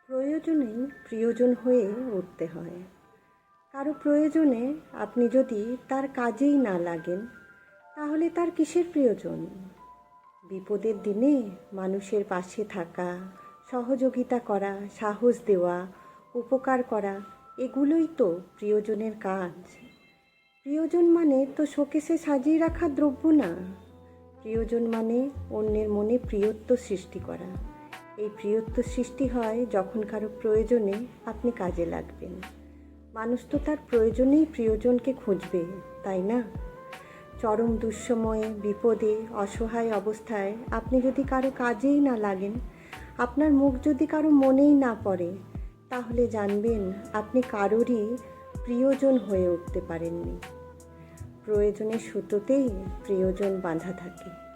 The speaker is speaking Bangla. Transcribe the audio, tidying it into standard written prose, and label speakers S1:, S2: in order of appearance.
S1: প্রয়োজনেই প্রিয়জন হয়ে উঠতে হয়। কারো প্রয়োজনে আপনি যদি তার কাজেই না লাগেন, তাহলে তার কিসের প্রয়োজন? বিপদের দিনে মানুষের পাশে থাকা, সহযোগিতা করা, সাহস দেওয়া, উপকার করা, এগুলোই তো প্রিয়জনের কাজ। প্রিয়জন মানে তো শোকেসে সাজিয়ে রাখা দ্রব্য না। প্রিয়জন মানে অন্যের মনে প্রিয়ত্ব সৃষ্টি করা। এই প্রিয়ত্ব সৃষ্টি হয় যখন কারো প্রয়োজনে আপনি কাজে লাগবেন। মানুষ তো তার প্রয়োজনেই প্রিয়জনকে খুঁজবে, তাই না? চরম দুঃসময়ে, বিপদে, অসহায় অবস্থায় আপনি যদি কারো কাজেই না লাগেন, আপনার মুখ যদি কারো মনেই না পড়ে, তাহলে জানবেন আপনি কারোরই প্রিয়জন হয়ে উঠতে পারেননি। প্রয়োজনের সুতোতেই প্রিয়জন বাঁধা থাকে।